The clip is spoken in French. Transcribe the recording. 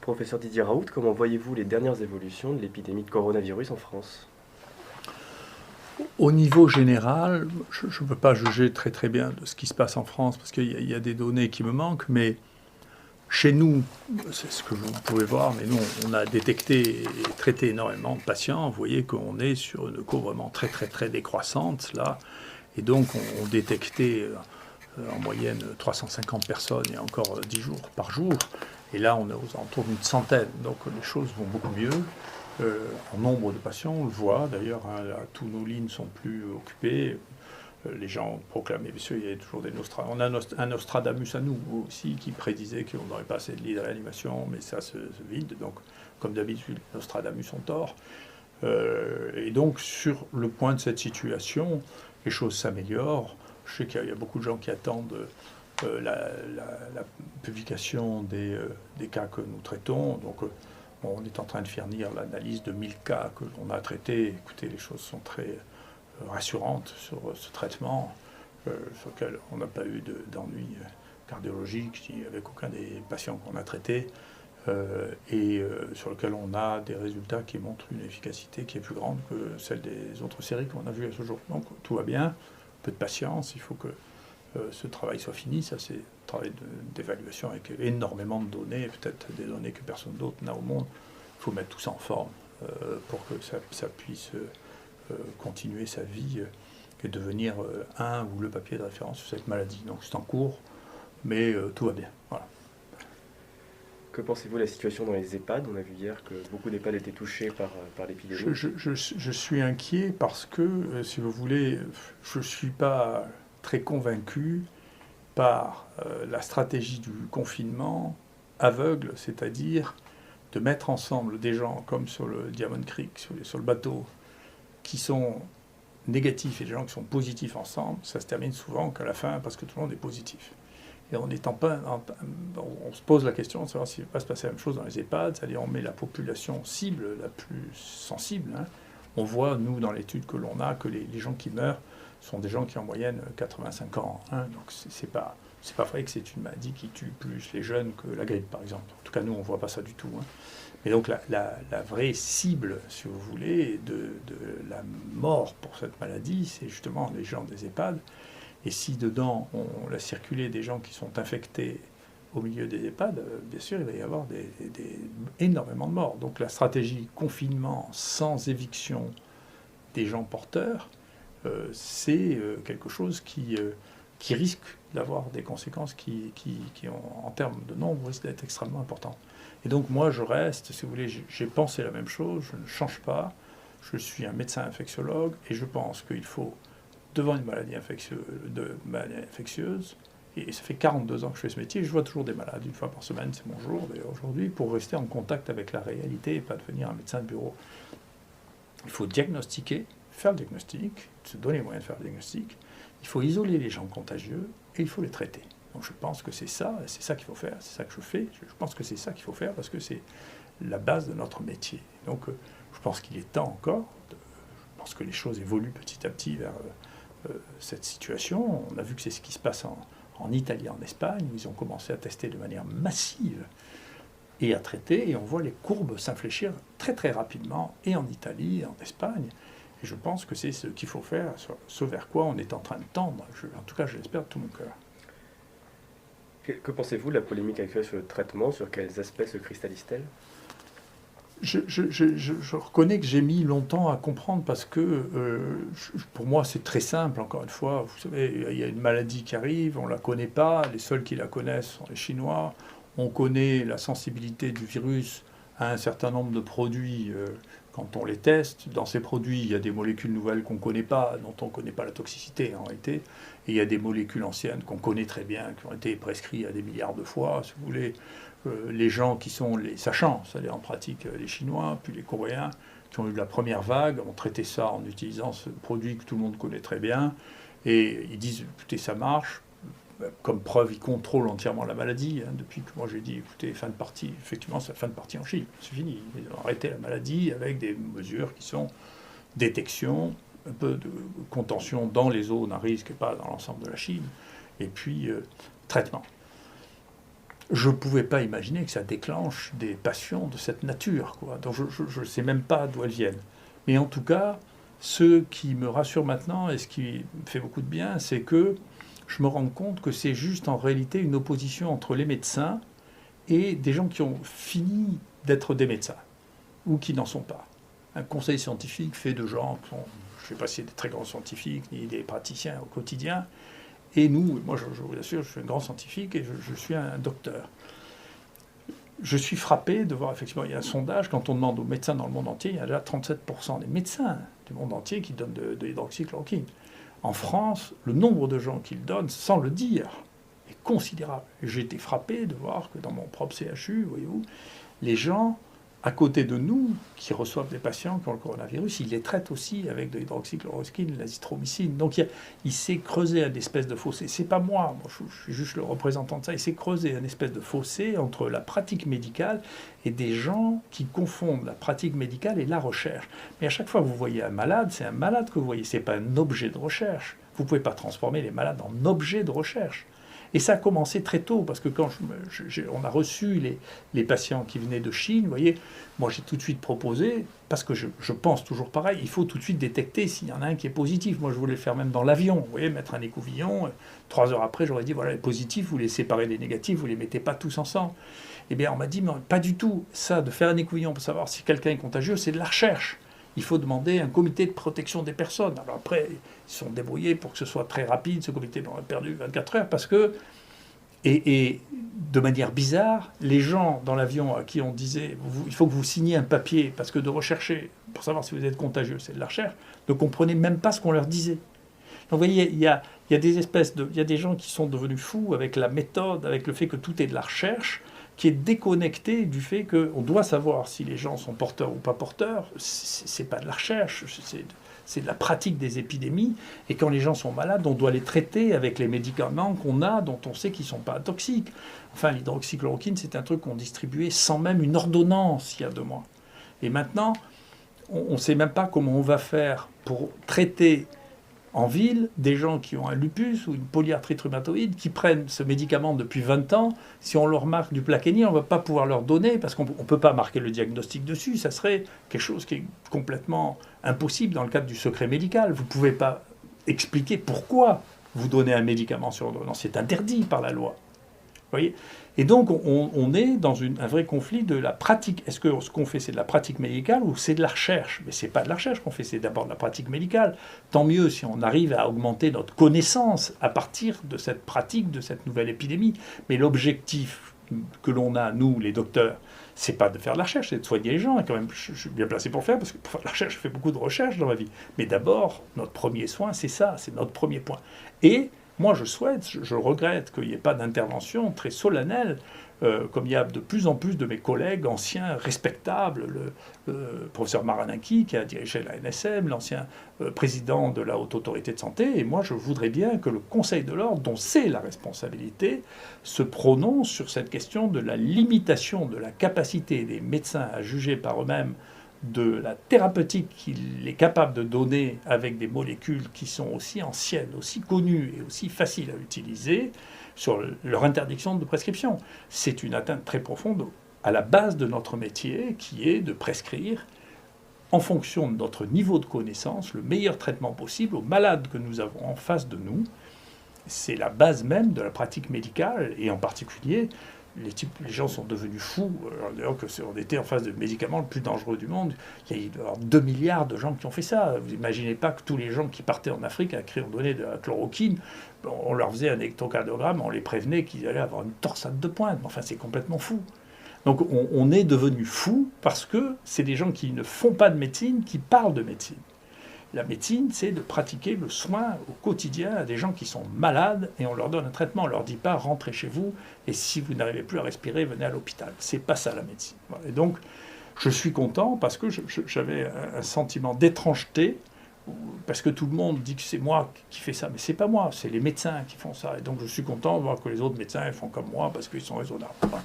Professeur Didier Raoult, comment voyez-vous les dernières évolutions de l'épidémie de coronavirus en France? Au niveau général, je ne peux pas juger très très bien de ce qui se passe en France parce qu'il y a des données qui me manquent, mais chez nous, c'est ce que vous pouvez voir, mais nous, on a détecté et traité énormément de patients. Vous voyez qu'on est sur une courbe vraiment très très très décroissante là, et donc on détectait en moyenne 350 personnes et encore 10 jours par jour, et là on est aux alentours d'une centaine, donc les choses vont beaucoup mieux. En nombre de patients, on le voit d'ailleurs, hein, là, tous nos lignes sont plus occupées. Les gens proclamaient, bien sûr, il y a toujours des Nostradamus. On a un Nostradamus à nous aussi qui prédisait qu'on n'aurait pas assez de lits de réanimation, mais ça se vide. Donc, comme d'habitude, les Nostradamus ont tort. Et donc, sur le point de cette situation, les choses s'améliorent. Je sais qu'il y a beaucoup de gens qui attendent la publication des cas que nous traitons. Donc, on est en train de fournir l'analyse de 1000 cas que l'on a traités. Écoutez, les choses sont très rassurantes sur ce traitement, sur lequel on n'a pas eu d'ennui cardiologique avec aucun des patients qu'on a traités, et sur lequel on a des résultats qui montrent une efficacité qui est plus grande que celle des autres séries qu'on a vues à ce jour. Donc tout va bien, peu de patience, il faut que ce travail soit fini. Ça, c'est un travail d'évaluation avec énormément de données, peut-être des données que personne d'autre n'a au monde. Il faut mettre tout ça en forme pour que ça puisse continuer sa vie et devenir un ou le papier de référence sur cette maladie. Donc c'est en cours, mais tout va bien. Voilà. Que pensez-vous de la situation dans les EHPAD? On a vu hier que beaucoup d'EHPAD étaient touchés par l'épidémie. Je suis inquiet parce que, si vous voulez, je ne suis pas très convaincu par la stratégie du confinement aveugle, c'est-à-dire de mettre ensemble des gens comme sur le Diamond Creek, sur le bateau, qui sont négatifs et des gens qui sont positifs ensemble. Ça se termine souvent qu'à la fin parce que tout le monde est positif. Et on se pose la question de savoir s'il ne va pas se passer la même chose dans les EHPAD, c'est-à-dire on met la population cible la plus sensible. Hein. On voit, nous, dans l'étude que l'on a, que les gens qui meurent sont des gens qui ont en moyenne 85 ans. Hein. Donc c'est pas vrai que c'est une maladie qui tue plus les jeunes que la grippe, par exemple. En tout cas, nous, on ne voit pas ça du tout. Hein. Mais donc la vraie cible, si vous voulez, de la mort pour cette maladie, c'est justement les gens des EHPAD. Et si dedans, on a circulé des gens qui sont infectés au milieu des EHPAD, bien sûr, il va y avoir énormément de morts. Donc la stratégie confinement sans éviction des gens porteurs, c'est quelque chose qui risque d'avoir des conséquences qui en termes de nombre, risquent d'être extrêmement importantes. Et donc moi, je reste, si vous voulez, j'ai pensé la même chose, je ne change pas. Je suis un médecin infectiologue et je pense qu'il faut, devant une maladie infectieuse, et ça fait 42 ans que je fais ce métier, je vois toujours des malades, une fois par semaine, c'est mon jour d'ailleurs aujourd'hui, pour rester en contact avec la réalité et pas devenir un médecin de bureau. Il faut diagnostiquer, faire le diagnostic, se donner les moyens de faire le diagnostic, il faut isoler les gens contagieux et il faut les traiter. Donc je pense que c'est ça qu'il faut faire, c'est ça que je fais, je pense que c'est ça qu'il faut faire parce que c'est la base de notre métier. Donc je pense qu'il est temps encore, je pense que les choses évoluent petit à petit vers cette situation. On a vu que c'est ce qui se passe en Italie, en Espagne, où ils ont commencé à tester de manière massive et à traiter, et on voit les courbes s'infléchir très très rapidement, et en Italie, et en Espagne. Et je pense que c'est ce qu'il faut faire, ce vers quoi on est en train de tendre. En tout cas, je l'espère de tout mon cœur. Que pensez-vous de la polémique actuelle sur le traitement? Sur quels aspects se cristallise-t-elle? Je reconnais que j'ai mis longtemps à comprendre parce que pour moi c'est très simple, encore une fois. Vous savez, il y a une maladie qui arrive, on ne la connaît pas, les seuls qui la connaissent sont les Chinois. On connaît la sensibilité du virus à un certain nombre de produits quand on les teste. Dans ces produits, il y a des molécules nouvelles qu'on ne connaît pas, dont on ne connaît pas la toxicité en réalité. Et il y a des molécules anciennes qu'on connaît très bien, qui ont été prescrites à des milliards de fois, si vous voulez. Les gens qui sont les sachants, c'est-à-dire en pratique les Chinois, puis les Coréens, qui ont eu la première vague, ont traité ça en utilisant ce produit que tout le monde connaît très bien, et ils disent, écoutez, ça marche, comme preuve, ils contrôlent entièrement la maladie, hein, depuis que moi j'ai dit, écoutez, fin de partie, effectivement, c'est la fin de partie en Chine, c'est fini, ils ont arrêté la maladie avec des mesures qui sont détection, un peu de contention dans les zones à risque et pas dans l'ensemble de la Chine, et puis traitement. je ne pouvais pas imaginer que ça déclenche des passions de cette nature, quoi. Donc je ne sais même pas d'où elles viennent. Mais en tout cas, ce qui me rassure maintenant et ce qui me fait beaucoup de bien, c'est que je me rends compte que c'est juste en réalité une opposition entre les médecins et des gens qui ont fini d'être des médecins ou qui n'en sont pas. Un conseil scientifique fait de gens qui sont, je ne sais pas si c'est des très grands scientifiques ni des praticiens au quotidien. Et nous, moi je vous assure, je suis un grand scientifique et je suis un docteur. Je suis frappé de voir, effectivement, il y a un sondage, quand on demande aux médecins dans le monde entier, il y a déjà 37% des médecins du monde entier qui donnent de l'hydroxychloroquine. En France, le nombre de gens qui le donnent, sans le dire, est considérable. J'ai été frappé de voir que dans mon propre CHU, voyez-vous, les gens à côté de nous, qui reçoivent des patients qui ont le coronavirus, ils les traitent aussi avec de l'hydroxychloroquine, l'azithromycine. Donc il s'est creusé un espèce de fossé. C'est pas moi je suis juste le représentant de ça. Il s'est creusé un espèce de fossé entre la pratique médicale et des gens qui confondent la pratique médicale et la recherche. Mais à chaque fois que vous voyez un malade, c'est un malade que vous voyez, c'est pas un objet de recherche. Vous ne pouvez pas transformer les malades en objets de recherche. Et ça a commencé très tôt, parce que quand on a reçu les patients qui venaient de Chine, vous voyez, moi j'ai tout de suite proposé, parce que je pense toujours pareil, il faut tout de suite détecter s'il y en a un qui est positif. Moi je voulais le faire même dans l'avion, vous voyez, mettre un écouvillon, 3 heures après j'aurais dit, voilà, les positifs, vous les séparez des négatifs, vous les mettez pas tous ensemble. Eh bien on m'a dit, mais pas du tout, ça, de faire un écouvillon pour savoir si quelqu'un est contagieux, c'est de la recherche. Il faut demander un comité de protection des personnes. Alors après, ils sont débrouillés pour que ce soit très rapide. Ce comité on a perdu 24 heures parce que, et de manière bizarre, les gens dans l'avion à qui on disait il faut que vous signiez un papier parce que de rechercher pour savoir si vous êtes contagieux, c'est de la recherche, ne comprenaient même pas ce qu'on leur disait. Donc vous voyez, il y a des gens qui sont devenus fous avec la méthode, avec le fait que tout est de la recherche, qui est déconnecté du fait qu'on doit savoir si les gens sont porteurs ou pas porteurs. C'est pas de la recherche, c'est de la pratique des épidémies. Et quand les gens sont malades, on doit les traiter avec les médicaments qu'on a, dont on sait qu'ils ne sont pas toxiques. Enfin, l'hydroxychloroquine, c'est un truc qu'on distribuait sans même une ordonnance il y a 2 mois. Et maintenant, on ne sait même pas comment on va faire pour traiter en ville, des gens qui ont un lupus ou une polyarthrite rhumatoïde, qui prennent ce médicament depuis 20 ans, si on leur marque du Plaquenil, on ne va pas pouvoir leur donner, parce qu'on ne peut pas marquer le diagnostic dessus, ça serait quelque chose qui est complètement impossible dans le cadre du secret médical. Vous ne pouvez pas expliquer pourquoi vous donnez un médicament sur ordonnance, c'est interdit par la loi. Vous voyez ? Et donc, on est dans un vrai conflit de la pratique. Est-ce que ce qu'on fait, c'est de la pratique médicale ou c'est de la recherche ? Mais ce n'est pas de la recherche qu'on fait, c'est d'abord de la pratique médicale. Tant mieux si on arrive à augmenter notre connaissance à partir de cette pratique, de cette nouvelle épidémie. Mais l'objectif que l'on a, nous, les docteurs, c'est pas de faire de la recherche, c'est de soigner les gens. Et quand même, je suis bien placé pour faire, parce que pour faire de la recherche, je fais beaucoup de recherche dans ma vie. Mais d'abord, notre premier soin, c'est ça, c'est notre premier point. Et moi, je regrette qu'il n'y ait pas d'intervention très solennelle, comme il y a de plus en plus de mes collègues anciens, respectables, le professeur Maranaki, qui a dirigé la NSM, l'ancien président de la Haute Autorité de Santé. Et moi, je voudrais bien que le Conseil de l'Ordre, dont c'est la responsabilité, se prononce sur cette question de la limitation de la capacité des médecins à juger par eux-mêmes de la thérapeutique qu'il est capable de donner avec des molécules qui sont aussi anciennes, aussi connues et aussi faciles à utiliser, sur leur interdiction de prescription. C'est une atteinte très profonde à la base de notre métier, qui est de prescrire, en fonction de notre niveau de connaissance, le meilleur traitement possible aux malades que nous avons en face de nous. C'est la base même de la pratique médicale, et en particulier, les gens sont devenus fous. D'ailleurs, on était en face du médicament le plus dangereux du monde. Il y a eu 2 milliards de gens qui ont fait ça. Vous n'imaginez pas que tous les gens qui partaient en Afrique à qui on donnait de la chloroquine, on leur faisait un électrocardiogramme, on les prévenait qu'ils allaient avoir une torsade de pointe. Enfin, c'est complètement fou. Donc on est devenu fou parce que c'est des gens qui ne font pas de médecine, qui parlent de médecine. La médecine, c'est de pratiquer le soin au quotidien à des gens qui sont malades et on leur donne un traitement. On ne leur dit pas rentrez chez vous et si vous n'arrivez plus à respirer, venez à l'hôpital. C'est pas ça la médecine. Voilà. Et donc, je suis content parce que j'avais un sentiment d'étrangeté parce que tout le monde dit que c'est moi qui fais ça, mais c'est pas moi, c'est les médecins qui font ça. Et donc, je suis content de voir que les autres médecins font comme moi parce qu'ils sont raisonnables. Voilà.